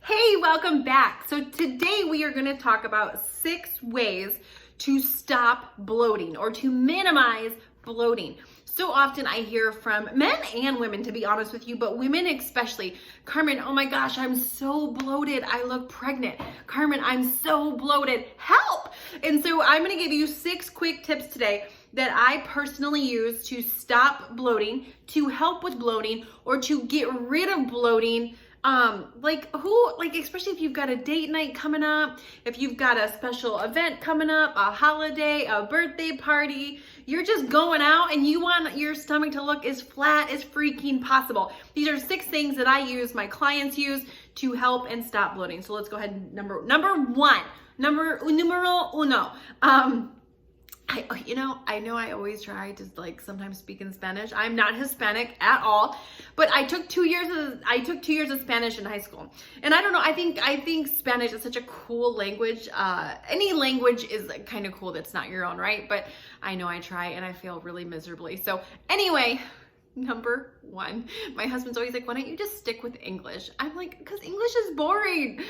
Hey, welcome back. So today we are going to talk about 6 ways to stop bloating or to minimize bloating. So often I hear from men and women, to be honest with you, but women especially. Carmen, oh my gosh, I'm so bloated. I look pregnant. Carmen, I'm so bloated. Help! And so I'm going to give you 6 quick tips today that I personally use to stop bloating, to help with bloating, or to get rid of bloating. Especially if you've got a date night coming up, if you've got a special event coming up, a holiday, a birthday party, you're just going out and you want your stomach to look as flat as freaking possible. These are 6 things that I use, my clients use to help and stop bloating. So let's go ahead and numero uno. I know I always try to sometimes speak in Spanish. I'm not Hispanic at all, but I took 2 years of Spanish in high school. And I don't know, I think Spanish is such a cool language. Any language is kind of cool that's not your own, right? But I know I try and I fail really miserably. So anyway, number 1, my husband's always like, why don't you just stick with English? I'm like, because English is boring.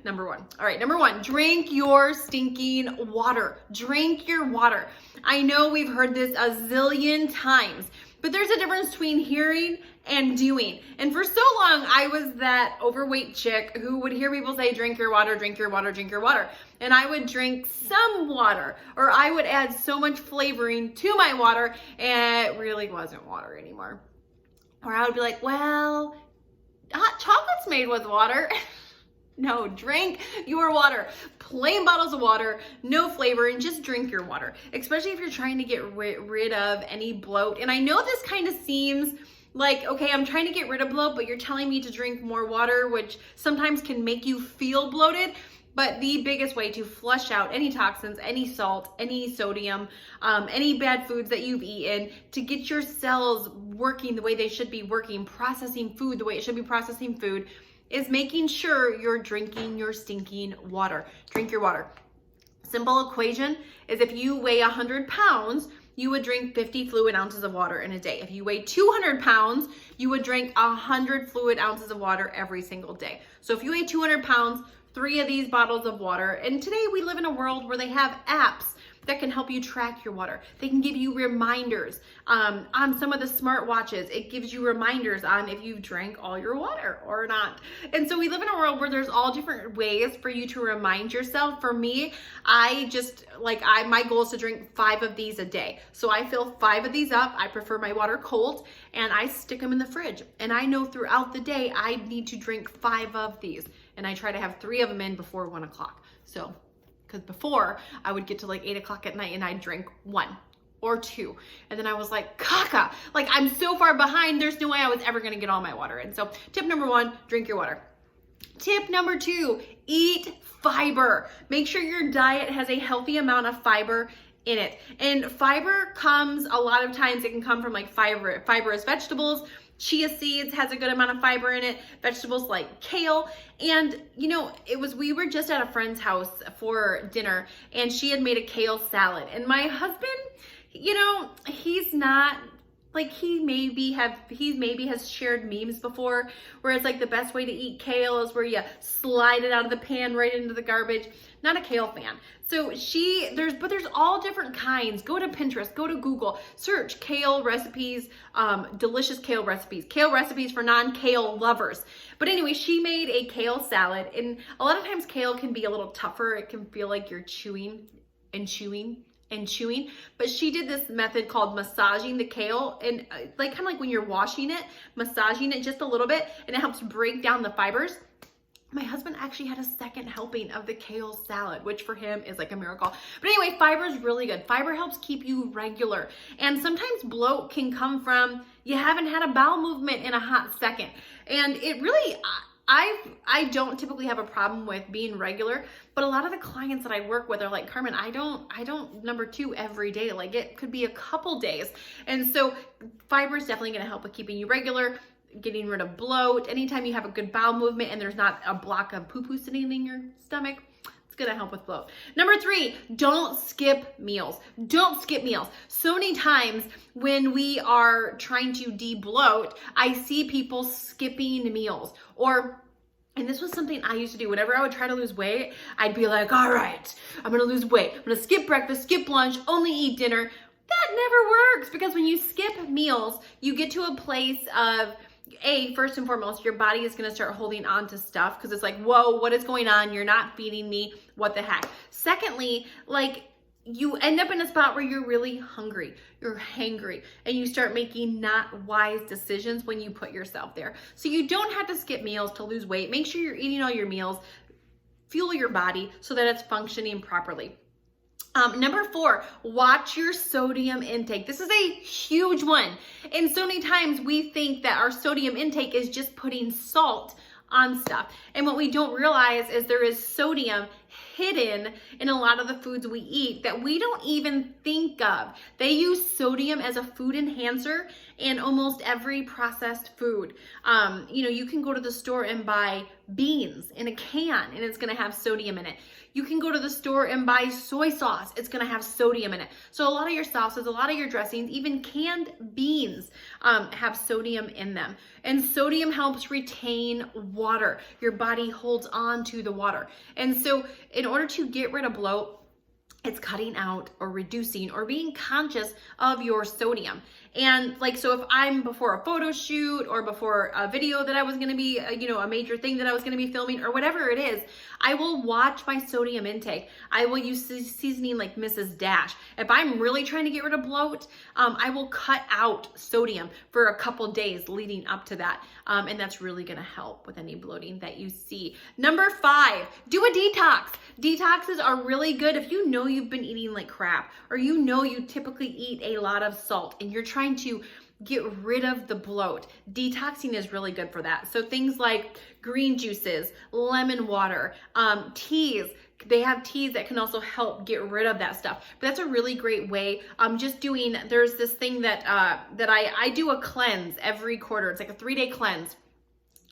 Number 1. All right, number 1, drink your stinking water. Drink your water. I know we've heard this a zillion times, but there's a difference between hearing and doing. And for so long, I was that overweight chick who would hear people say, drink your water, drink your water, drink your water. And I would drink some water, or I would add so much flavoring to my water, and it really wasn't water anymore. Or I would be like, well, hot chocolate's made with water. No, drink your water. Plain bottles of water, no flavor, and just drink your water. Especially if you're trying to get rid of any bloat. And I know this kind of seems like, okay, I'm trying to get rid of bloat, but you're telling me to drink more water, which sometimes can make you feel bloated. But the biggest way to flush out any toxins, any salt, any sodium, any bad foods that you've eaten, to get your cells working the way they should be working, processing food the way it should be processing food, is making sure you're drinking your stinking water. Drink your water. Simple equation is if you weigh 100 pounds, you would drink 50 fluid ounces of water in a day. If you weigh 200 pounds, you would drink 100 fluid ounces of water every single day. So if you weigh 200 pounds, 3 of these bottles of water. And today we live in a world where they have apps that can help you track your water. They can give you reminders on some of the smart watches. It gives you reminders on if you've drank all your water or not. And so we live in a world where there's all different ways for you to remind yourself. For me, my goal is to drink 5 of these a day. So I fill 5 of these up. I prefer my water cold and I stick them in the fridge. And I know throughout the day, I need to drink 5 of these. And I try to have 3 of them in before 1 o'clock. So, because before I would get to 8 o'clock at night and I'd drink 1 or 2. And then I was like, caca, I'm so far behind. There's no way I was ever going to get all my water. And so tip number 1, drink your water. Tip number 2, eat fiber. Make sure your diet has a healthy amount of fiber in it. And fiber comes, a lot of times it can come from fibrous vegetables. Chia seeds has a good amount of fiber in it, vegetables like kale. And we were just at a friend's house for dinner and she had made a kale salad. And my husband, he's not, he maybe has shared memes before where it's the best way to eat kale is where you slide it out of the pan right into the garbage. Not a kale fan. So there's all different kinds. Go to Pinterest, go to Google, search kale recipes, delicious kale recipes for non-kale lovers. But anyway, she made a kale salad, and a lot of times kale can be a little tougher. It can feel like you're chewing and chewing and chewing, but she did this method called massaging the kale, and kind of like when you're washing it, massaging it just a little bit, and it helps break down the fibers. My husband actually had a second helping of the kale salad, which for him is like a miracle. But anyway, fiber is really good. Fiber helps keep you regular. And sometimes bloat can come from you haven't had a bowel movement in a hot second. And it really, I don't typically have a problem with being regular, but a lot of the clients that I work with are like, Carmen, I don't number 2 every day. It could be a couple days. And so fiber is definitely going to help with keeping you regular, getting rid of bloat. Anytime you have a good bowel movement and there's not a block of poo-poo sitting in your stomach, it's gonna help with bloat. Number 3, don't skip meals. Don't skip meals. So many times when we are trying to de-bloat, I see people skipping meals, or And this was something I used to do. Whenever I would try to lose weight, I'd be like, all right, I'm gonna lose weight. I'm gonna skip breakfast, skip lunch, only eat dinner. That never works, because when you skip meals, you get to a place of, first and foremost, your body is gonna start holding on to stuff because it's like, whoa, what is going on? You're not feeding me, what the heck? Secondly, like, you end up in a spot where you're really hungry, you're hangry, and you start making not wise decisions when you put yourself there. So you don't have to skip meals to lose weight. Make sure you're eating all your meals, fuel your body so that it's functioning properly. Number 4, watch your sodium intake. This is a huge one. And so many times we think that our sodium intake is just putting salt on stuff. And what we don't realize is there is sodium hidden in a lot of the foods we eat that we don't even think of. They use sodium as a food enhancer in almost every processed food. You can go to the store and buy beans in a can and it's gonna have sodium in it. You can go to the store and buy soy sauce. It's gonna have sodium in it. So a lot of your sauces, a lot of your dressings, even canned beans have sodium in them. And sodium helps retain water. Your body holds on to the water. And so in order to get rid of bloat, it's cutting out or reducing or being conscious of your sodium. And like, so if I'm before a photo shoot or before a video that I was gonna be, a major thing that I was gonna be filming or whatever it is, I will watch my sodium intake. I will use seasoning like Mrs. Dash. If I'm really trying to get rid of bloat, I will cut out sodium for a couple days leading up to that. And that's really gonna help with any bloating that you see. Number 5, do a detox. Detoxes are really good if you know you've been eating like crap, or you typically eat a lot of salt and you're trying to get rid of the bloat. Detoxing is really good for that. So things like green juices, lemon water, teas. They have teas that can also help get rid of that stuff. But that's a really great way. There's this thing that I do a cleanse every quarter. It's like a 3-day cleanse.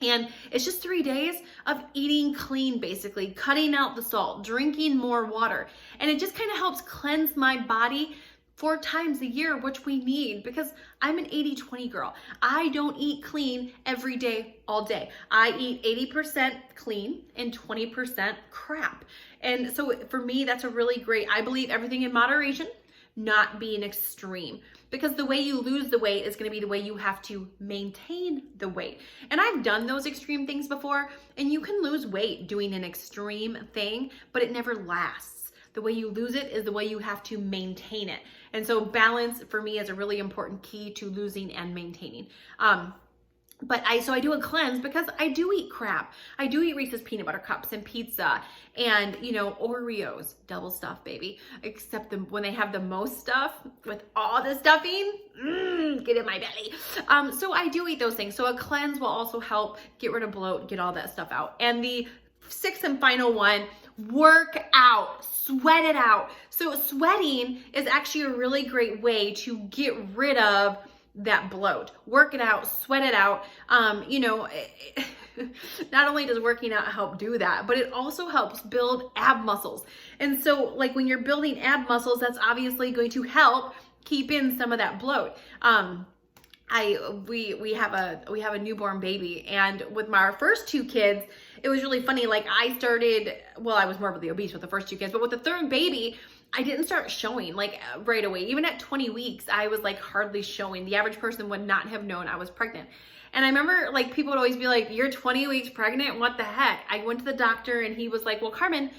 And it's just 3 days of eating clean, basically, cutting out the salt, drinking more water. And it just kind of helps cleanse my body 4 times a year, which we need, because I'm an 80-20 girl. I don't eat clean every day, all day. I eat 80% clean and 20% crap. And so for me, that's a really great, I believe everything in moderation, not being extreme. Because the way you lose the weight is going to be the way you have to maintain the weight. And I've done those extreme things before, and you can lose weight doing an extreme thing, but it never lasts. The way you lose it is the way you have to maintain it. And so balance for me is a really important key to losing and maintaining. So I do a cleanse because I do eat crap. I do eat Reese's peanut butter cups and pizza and, Oreos, double stuff, baby. Except when they have the most stuff with all the stuffing, get in my belly. So I do eat those things. So a cleanse will also help get rid of bloat, get all that stuff out. And the 6th and final one, work out, sweat it out. So sweating is actually a really great way to get rid of that bloat. Work it out, sweat it out. Not only does working out help do that, but it also helps build ab muscles. And so like when you're building ab muscles, that's obviously going to help keep in some of that bloat. We have a newborn baby, and with our first 2 kids, it was really funny. Like I was morbidly obese with the first 2 kids, but with the 3rd baby, I didn't start showing like right away. Even at 20 weeks, I was like hardly showing. The average person would not have known I was pregnant. And I remember like people would always be like, you're 20 weeks pregnant? What the heck? I went to the doctor and he was like, well, Carmen,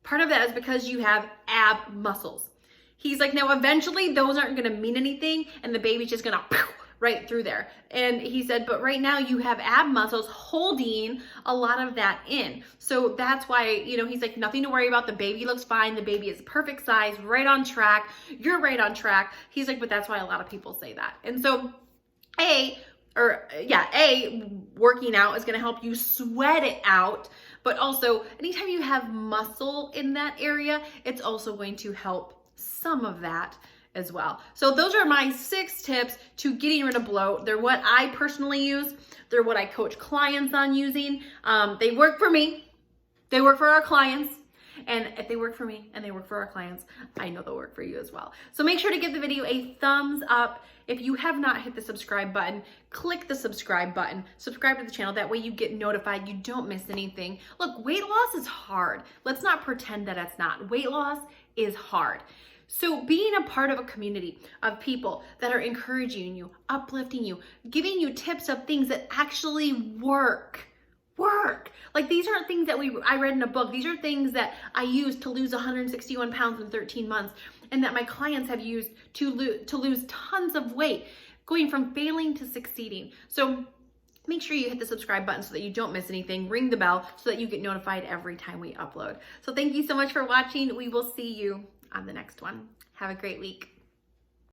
part of that is because you have ab muscles. He's like, now eventually those aren't going to mean anything and the baby's just going to right through there. And he said, but right now you have ab muscles holding a lot of that in. So that's why, he's like, nothing to worry about. The baby looks fine. The baby is perfect size, right on track. You're right on track. He's like, but that's why a lot of people say that. And so working out is going to help you sweat it out. But also anytime you have muscle in that area, it's also going to help some of that as well. So those are my 6 tips to getting rid of bloat. They're what I personally use. They're what I coach clients on using. They work for me. They work for our clients. And if they work for me and they work for our clients, I know they'll work for you as well. So make sure to give the video a thumbs up if you have not hit the subscribe button, click the subscribe button, subscribe to the channel. That way you get notified, you don't miss anything. Look, weight loss is hard. Let's not pretend that it's not. Weight loss is hard. So being a part of a community of people that are encouraging you, uplifting you, giving you tips of things that actually work. Like, these aren't things that I read in a book. These are things that I used to lose 161 pounds in 13 months, and that my clients have used to lose tons of weight, going from failing to succeeding. So make sure you hit the subscribe button so that you don't miss anything. Ring the bell so that you get notified every time we upload. So thank you so much for watching. We will see you on the next one. Have a great week.